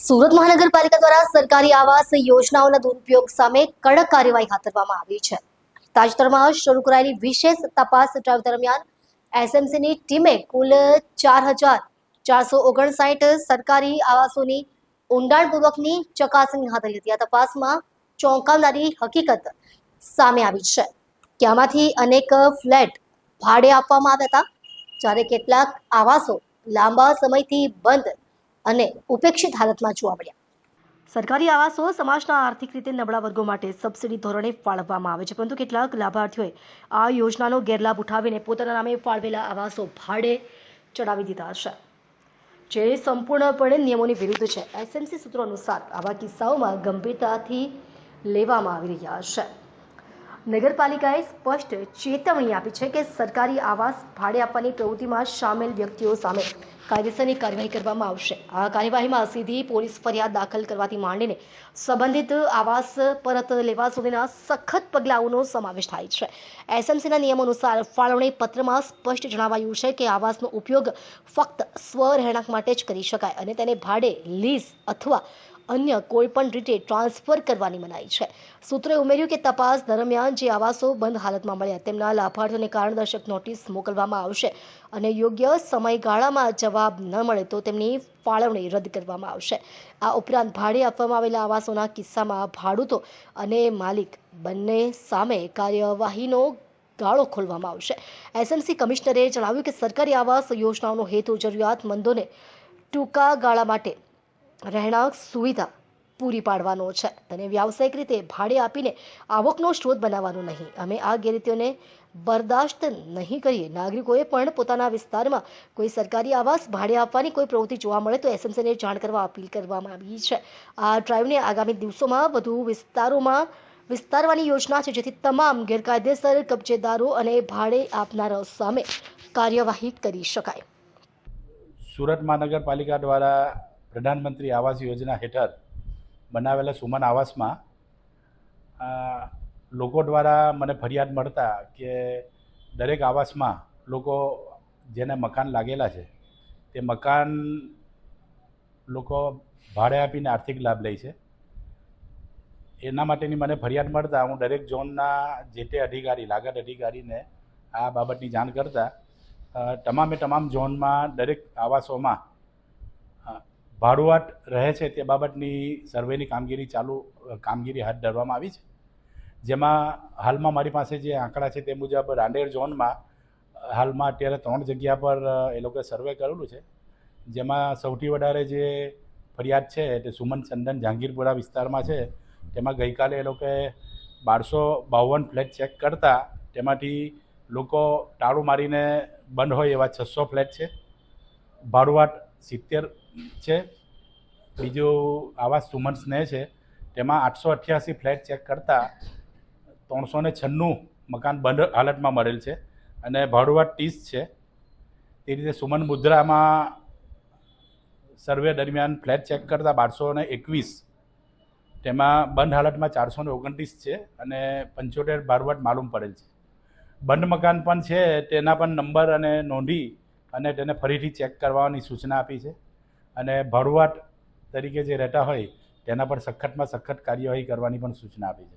સુરત મહાનગરપાલિકા દ્વારા સરકારી આવાસ યોજનાઓના દુરુપયોગ સામે કડક કાર્યવાહી હાથ ધરવામાં આવી છે. તાજેતરમાં શરૂ કરાયેલી વિશેષ તપાસ ડ્રાઈવ દરમિયાન એસએમસીની ટીમે કુલ 4,459 સરકારી આવાસોની ઊંડાણપૂર્વકની ચકાસણી હાથ ધરી હતી. આ તપાસમાં ચોંકાવનારી હકીકત સામે આવી છે કે આમાંથી અનેક ફ્લેટ ભાડે આપવામાં આવ્યા હતા, જ્યારે કેટલાક આવાસો લાંબા સમયથી બંધ અને ઉપેક્ષિત હાલતમાં જોવા મળ્યા. સરકારી આવાસો સમાજના આર્થિક રીતે નબળા વર્ગો માટે સબસિડી ધોરણે ફાળવવામાં આવે છે, પરંતુ કેટલાક લાભાર્થીઓએ આ યોજનાનો ગેરલાભ ઉઠાવીને પોતાના નામે ફાળવેલા આવાસો ભાડે ચડાવી દીધા છે, જે સંપૂર્ણપણે નિયમોની વિરુદ્ધ છે. એસએમસી સૂત્રો અનુસાર આવા કિસ્સાઓમાં ગંભીરતાથી લેવામાં આવી રહ્યા છે. નગરપાલિકાએ સ્પષ્ટ ચેતવણી આપી છે કે સરકારી આવાસ ભાડે આપવાની પ્રવૃત્તિમાં સામેલ વ્યક્તિઓ સામે કાયદેસરની કાર્યવાહી કરવામાં આવશે. આ કાર્યવાહીમાં સીધી પોલીસ ફરિયાદ દાખલ કરવાથી માંડીને સંબંધિત આવાસ પરત લેવા સુધીના સખત પગલાઓનો સમાવેશ થાય છે. એસએમસીના નિયમો અનુસાર ફાળવણી પત્રમાં સ્પષ્ટ જણાવાયું છે કે આવાસનો ઉપયોગ ફક્ત સ્વરહેણાંક માટે જ કરી શકાય અને તેને ભાડે, લીઝ અથવા અન્ય કોઈપણ રીતે ટ્રાન્સફર કરવાની મનાઈ છે. સૂત્રોએ ઉમેર્યું કે તપાસ દરમિયાન જે આવાસો બંધ હાલતમાં મળ્યા તેમના લાભાર્થીઓને કારણદર્શક નોટિસ મોકલવામાં આવશે અને યોગ્ય સમયગાળામાં જવાબ ન મળે તો તેમની ફાળવણી રદ કરવામાં આવશે. આ ઉપરાંત ભાડે આપવામાં આવેલા આવાસોના કિસ્સામાં ભાડૂતો અને માલિક બંને સામે કાર્યવાહીનો ગાળો ખોલવામાં આવશે. એસએમસી કમિશનરે જણાવ્યું કે સરકારી આવાસ યોજનાઓનો હેતુ જરૂરિયાતમંદોને ટૂંકા ગાળા માટે રહેણાંક સુવિધા પૂરી પાડવાનો છે, તેને વ્યાવસાયિક રીતે ભાડે આપીને આવકનો સ્ત્રોત બનાવવાનો નહીં. અમે આ ગેરરીતિઓને બરદાસ્ત નહીં કરીએ. નાગરિકોએ પણ પોતાના વિસ્તારમાં કોઈ સરકારી આવાસ ભાડે આપવાની કોઈ પ્રવૃત્તિ જોવા મળે તો એસએમસીને જાણ કરવા અપીલ કરવામાં આવી છે. આ ડ્રાઈવને આગામી દિવસોમાં વધુ વિસ્તારોમાં વિસ્તારવાની યોજના છે, જેથી તમામ ગેરકાયદેસર કબજેદારો અને ભાડે આપનારાઓ સામે કાર્યવાહી કરી શકાય. સુરત મહાનગરપાલિકા દ્વારા પ્રધાનમંત્રી આવાસ યોજના હેઠળ બનાવેલા સુમન આવાસમાં લોકો દ્વારા મને ફરિયાદ મળતા કે દરેક આવાસમાં લોકો જેને મકાન લાગેલા છે તે મકાન લોકો ભાડે આપીને આર્થિક લાભ લે છે. એના માટેની મને ફરિયાદ મળતા હું દરેક ઝોનના જે તે અધિકારી, લાગત અધિકારીને આ બાબતની જાણ કરતા તમામ ઝોનમાં દરેક આવાસોમાં ભાડુઆત રહે છે તે બાબતની સર્વેની કામગીરી હાથ ધરવામાં આવી છે. જેમાં હાલમાં મારી પાસે જે આંકડા છે તે મુજબ રાંદેર ઝોનમાં હાલમાં અત્યારે 3 જગ્યા પર એ લોકોએ સર્વે કરેલું છે. જેમાં સૌથી વધારે જે ફરિયાદ છે તે સુમન ચંદન જહાંગીરપુરા વિસ્તારમાં છે. તેમાં ગઈકાલે એ લોકોએ 1252 ફ્લેટ ચેક કરતા તેમાંથી લોકો તાળું મારીને બંધ હોય એવા 600 ફ્લેટ છે. ભાડુઆત 70 છે. બીજું આવાસ સુમન સ્નેહ છે, તેમાં 888 ફ્લેટ ચેક કરતાં 396 મકાન બંધ હાલતમાં મળેલ છે અને ભાડુઆત 30 છે. તે રીતે સુમન મુદ્રામાં સર્વે દરમિયાન ફ્લેટ ચેક કરતાં 1221, તેમાં બંધ હાલતમાં 429 છે અને 75 ભાડુઆત માલુમ પડેલ છે. બંધ મકાન પણ છે તેના પણ નંબર અને નોંધી અને તેને ફરીથી ચેક કરવાની સૂચના આપી છે અને ભાડુઆત તરીકે જે રહેતા હોય તેના પર સખતમાં સખત કાર્યવાહી કરવાની પણ સૂચના આપી છે.